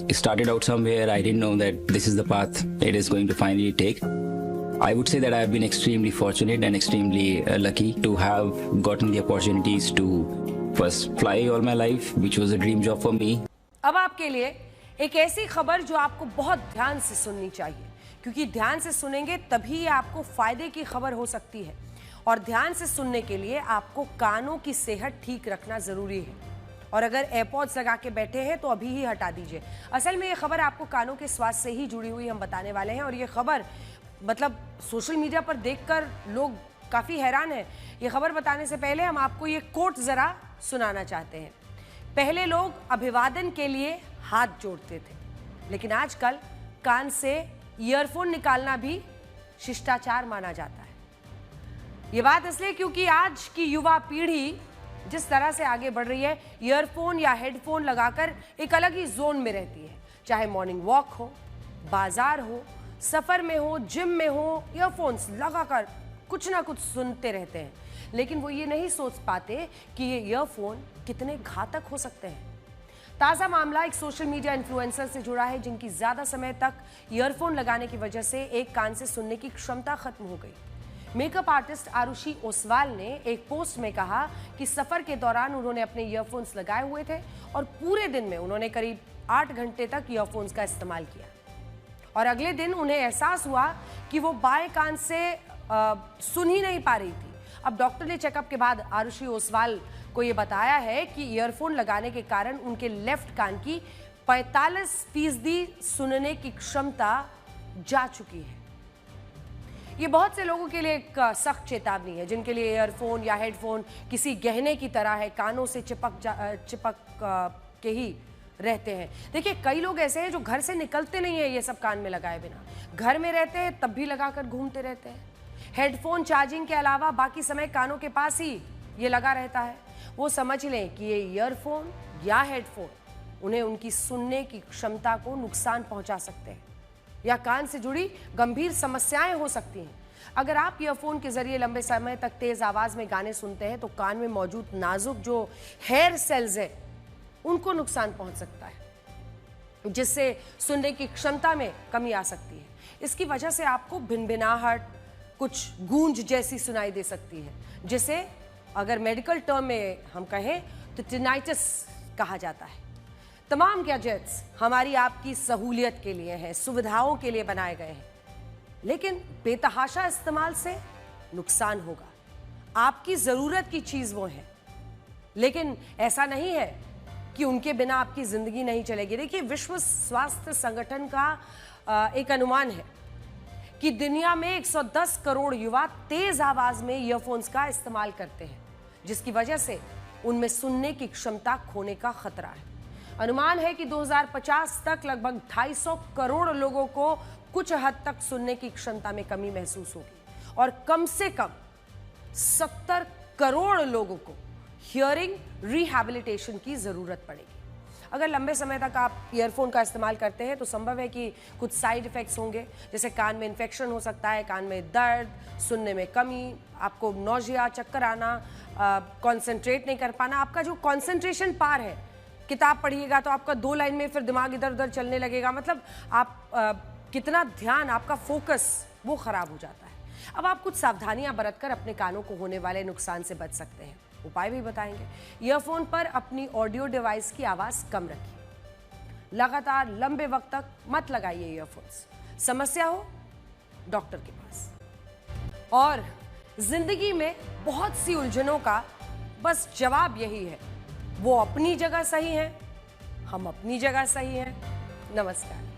it started out somewhere. I didn't know that this is the path it is going to finally take. I would say that I have been extremely fortunate and extremely lucky to have gotten the opportunities to first fly all my life, which was a dream job for me. अब आपके लिए एक ऐसी खबर जो आपको बहुत ध्यान से सुननी चाहिए, क्योंकि ध्यान से सुनेंगे तभी आपको फायदे की खबर हो सकती है, और ध्यान से सुनने के लिए आपको कानों की सेहत ठीक रखना जरूरी है। और अगर एयरपॉड्स लगा के बैठे हैं तो अभी ही हटा दीजिए। असल में ये खबर आपको कानों के स्वास्थ्य से ही जुड़ी हुई हम बताने वाले हैं, और ये खबर मतलब सोशल मीडिया पर देखकर लोग काफ़ी हैरान हैं। ये खबर बताने से पहले हम आपको ये कोट ज़रा सुनाना चाहते हैं। पहले लोग अभिवादन के लिए हाथ जोड़ते थे, लेकिन आजकल कान से ईयरफोन निकालना भी शिष्टाचार माना जाता है। ये बात इसलिए क्योंकि आज की युवा पीढ़ी जिस तरह से आगे बढ़ रही है, ईयरफोन या हेडफोन लगाकर एक अलग ही जोन में रहती है। चाहे मॉर्निंग वॉक हो, बाजार हो, सफर में हो, जिम में हो, ईयरफोन्स लगाकर कुछ ना कुछ सुनते रहते हैं, लेकिन वो ये नहीं सोच पाते कि ये ईयरफोन कितने घातक हो सकते हैं। ताज़ा मामला एक सोशल मीडिया इन्फ्लुएंसर से जुड़ा है, जिनकी ज़्यादा समय तक ईयरफोन लगाने की वजह से एक कान से सुनने की क्षमता खत्म हो गई। मेकअप आर्टिस्ट आरुषि ओसवाल ने एक पोस्ट में कहा कि सफ़र के दौरान उन्होंने अपने ईयरफोन्स लगाए हुए थे और पूरे दिन में उन्होंने करीब 8 घंटे तक ईयरफोन्स का इस्तेमाल किया, और अगले दिन उन्हें एहसास हुआ कि वो बाएं कान से सुन ही नहीं पा रही थी। अब डॉक्टर ने चेकअप के बाद आरुषि ओसवाल को ये बताया है कि ईयरफोन लगाने के कारण उनके लेफ्ट कान की 45% सुनने की क्षमता जा चुकी है। ये बहुत से लोगों के लिए एक सख्त चेतावनी है, जिनके लिए ईयरफोन या हेडफोन किसी गहने की तरह है, कानों से चिपक के ही रहते हैं। देखिए, कई लोग ऐसे हैं जो घर से निकलते नहीं है ये सब कान में लगाए बिना, घर में रहते हैं तब भी लगाकर घूमते रहते हैं। हेडफोन चार्जिंग के अलावा बाकी समय कानों के पास ही ये लगा रहता है। वो समझ लें कि ये ईयरफोन या हेडफोन उन्हें उनकी सुनने की क्षमता को नुकसान पहुंचा सकते हैं या कान से जुड़ी गंभीर समस्याएं हो सकती हैं। अगर आप ईयरफोन के जरिए लंबे समय तक तेज आवाज में गाने सुनते हैं तो कान में मौजूद नाजुक जो हेयर सेल्स है उनको नुकसान पहुंच सकता है, जिससे सुनने की क्षमता में कमी आ सकती है। इसकी वजह से आपको भिनभिनाहट, कुछ गूंज जैसी सुनाई दे सकती है, जिसे अगर मेडिकल टर्म में हम कहें तो टिनाइटिस कहा जाता है। तमाम गैजेट्स हमारी आपकी सहूलियत के लिए हैं, सुविधाओं के लिए बनाए गए हैं, लेकिन बेतहाशा इस्तेमाल से नुकसान होगा। आपकी ज़रूरत की चीज़ वो है, लेकिन ऐसा नहीं है कि उनके बिना आपकी जिंदगी नहीं चलेगी। देखिए, विश्व स्वास्थ्य संगठन का एक अनुमान है कि दुनिया में 110 करोड़ युवा तेज आवाज में ईयरफोन्स का इस्तेमाल करते हैं, जिसकी वजह से उनमें सुनने की क्षमता खोने का खतरा है। अनुमान है कि 2050 तक लगभग 250 करोड़ लोगों को कुछ हद तक सुनने की क्षमता में कमी महसूस होगी और कम से कम 70 करोड़ लोगों को हियरिंग रिहैबिलिटेशन की जरूरत पड़ेगी। अगर लंबे समय तक आप ईयरफोन का इस्तेमाल करते हैं तो संभव है कि कुछ साइड इफेक्ट्स होंगे, जैसे कान में इन्फेक्शन हो सकता है, कान में दर्द, सुनने में कमी, आपको नौजिया, चक्कर आना, कंसंट्रेट नहीं कर पाना। आपका जो कंसंट्रेशन पार है, किताब पढ़िएगा तो आपका 2 लाइन में फिर दिमाग इधर उधर चलने लगेगा, मतलब आप कितना ध्यान, आपका फोकस वो खराब हो जाता है। अब आप कुछ सावधानियां बरतकर अपने कानों को होने वाले नुकसान से बच सकते हैं, उपाय भी बताएंगे। ईयरफोन पर अपनी ऑडियो डिवाइस की आवाज कम रखिए। लगातार लंबे वक्त तक मत लगाइए ईयरफोन्स। समस्या हो डॉक्टर के पास। और जिंदगी में बहुत सी उलझनों का बस जवाब यही है, वो अपनी जगह सही है, हम अपनी जगह सही हैं। नमस्कार।